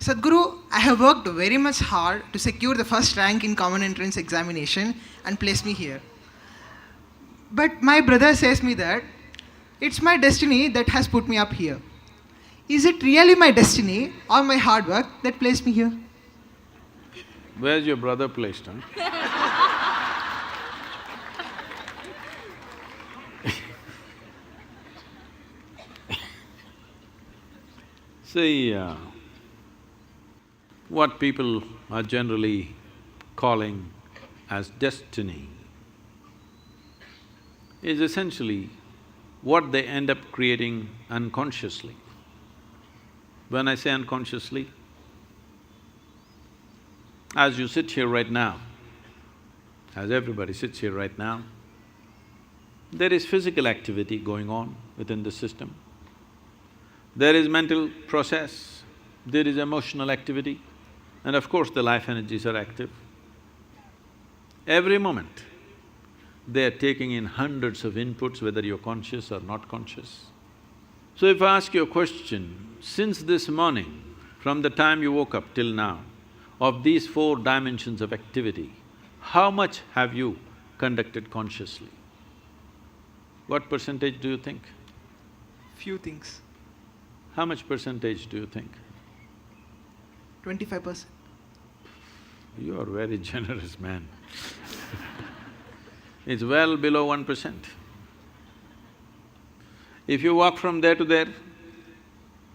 Sadhguru, I have worked very much hard to secure the first rank in common entrance examination and place me here. But my brother says me that it's my destiny that has put me up here. Is it really my destiny or my hard work that placed me here? Where's your brother placed, huh? See, what people are generally calling as destiny is essentially what they end up creating unconsciously. When I say unconsciously, as you sit here right now, as everybody sits here right now, there is physical activity going on within the system. There is mental process, there is emotional activity, and of course the life energies are active. Every moment, they are taking in hundreds of inputs, whether you're conscious or not conscious. So if I ask you a question, since this morning, from the time you woke up till now, of these 4 dimensions of activity, how much have you conducted consciously? What percentage do you think? Few things. How much percentage do you think? 25%. You are very generous, man. It's well below 1%. If you walk from there to there,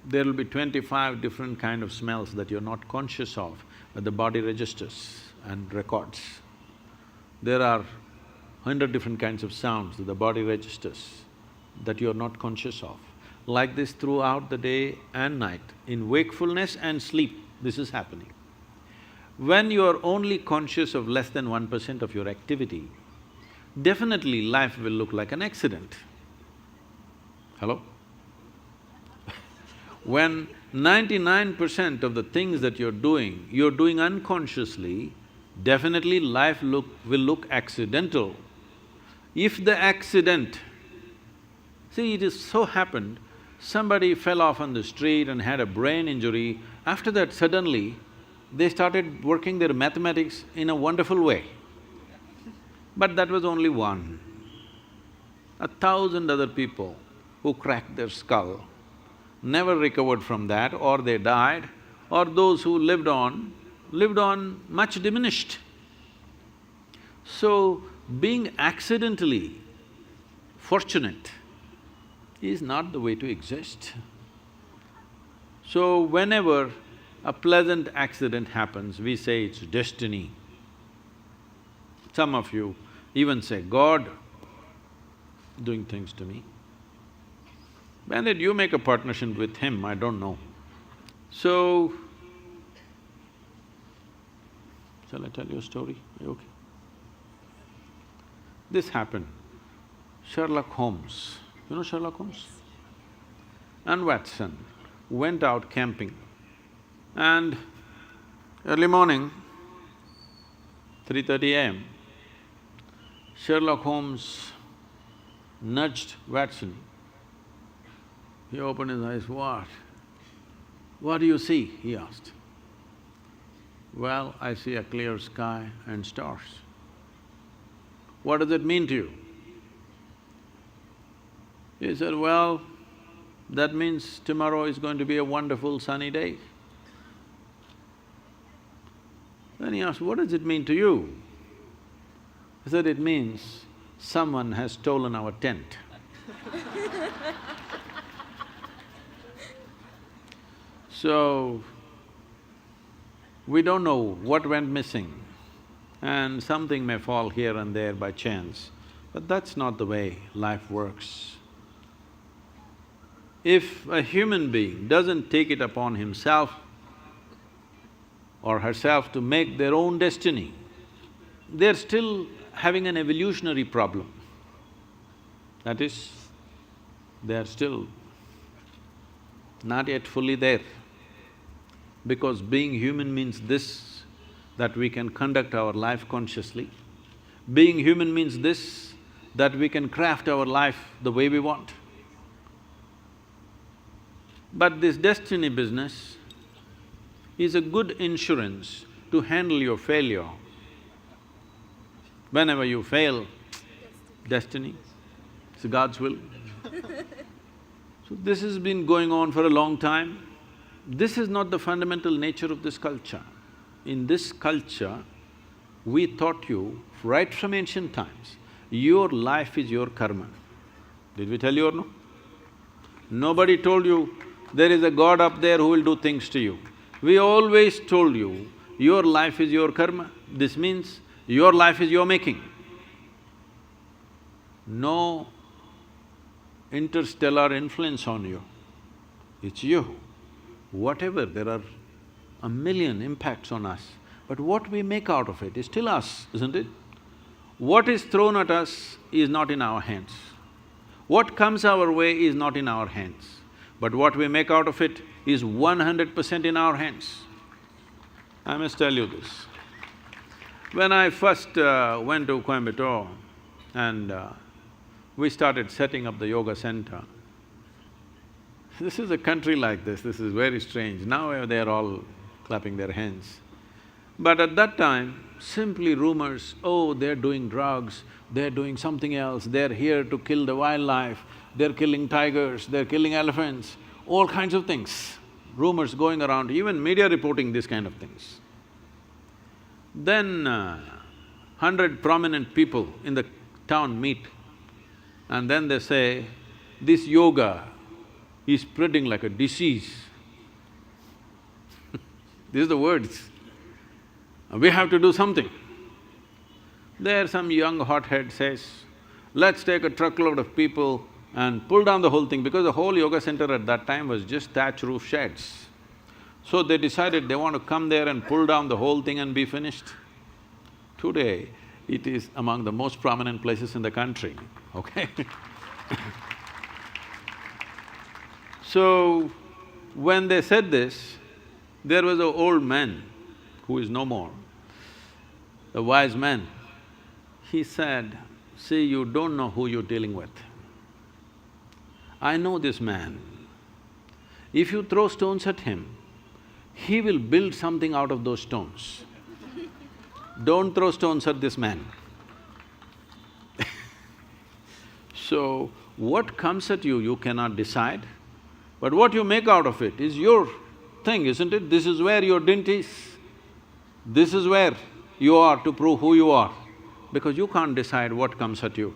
there will be 25 different kind of smells that you're not conscious of, but the body registers and records. There are 100 different kinds of sounds that the body registers that you're not conscious of. Like this throughout the day and night, in wakefulness and sleep, this is happening. When you're only conscious of less than 1% of your activity, definitely life will look like an accident. Hello? When 99% of the things that you're doing unconsciously, definitely life will look accidental. If the accident… See, it has so happened, somebody fell off on the street and had a brain injury, after that suddenly, they started working their mathematics in a wonderful way. But that was only one. 1,000 other people who cracked their skull never recovered from that, or they died, or those who lived on much diminished. So, being accidentally fortunate is not the way to exist. So, whenever a pleasant accident happens, we say it's destiny. Some of you even say, God doing things to me. When did you make a partnership with him? I don't know. So, shall I tell you a story? Are you okay? This happened. Sherlock Holmes, you know Sherlock Holmes? And Watson went out camping, and early morning, 3:30 a.m., Sherlock Holmes nudged Watson. He opened his eyes, "What? What do you see?" he asked. "Well, I see a clear sky and stars." "What does it mean to you?" He said, "Well, that means tomorrow is going to be a wonderful sunny day." Then he asked, "What does it mean to you?" He said, "It means someone has stolen our tent." So, we don't know what went missing, and something may fall here and there by chance, but that's not the way life works. If a human being doesn't take it upon himself or herself to make their own destiny, they're still having an evolutionary problem. That is, they're still not yet fully there. Because being human means this, that we can conduct our life consciously. Being human means this, that we can craft our life the way we want. But this destiny business is a good insurance to handle your failure. Whenever you fail, destiny, it's God's will. So this has been going on for a long time. This is not the fundamental nature of this culture. In this culture, we taught you right from ancient times, your life is your karma. Did we tell you or no? Nobody told you there is a God up there who will do things to you. We always told you, your life is your karma. This means your life is your making. No interstellar influence on you, it's you. Whatever, there are a million impacts on us, but what we make out of it is still us, isn't it? What is thrown at us is not in our hands. What comes our way is not in our hands, but what we make out of it is 100% in our hands. I must tell you this. When I first went to Coimbatore and we started setting up the yoga center, this is a country like this is very strange. Now they're all clapping their hands. But at that time, simply rumors, oh, they're doing drugs, they're doing something else, they're here to kill the wildlife, they're killing tigers, they're killing elephants, all kinds of things. Rumors going around, even media reporting these kind of things. Then 100 prominent people in the town meet and then they say, this yoga is spreading like a disease. These are the words. We have to do something. There some young hothead says, let's take a truckload of people and pull down the whole thing, because the whole yoga center at that time was just thatch roof sheds. So they decided they want to come there and pull down the whole thing and be finished. Today, it is among the most prominent places in the country, okay? So, when they said this, there was an old man who is no more, a wise man. He said, see, you don't know who you're dealing with. I know this man. If you throw stones at him, he will build something out of those stones. Don't throw stones at this man. So, what comes at you, you cannot decide, but what you make out of it is your thing, isn't it? This is where your dint is. This is where you are to prove who you are, because you can't decide what comes at you,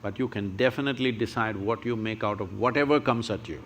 but you can definitely decide what you make out of whatever comes at you.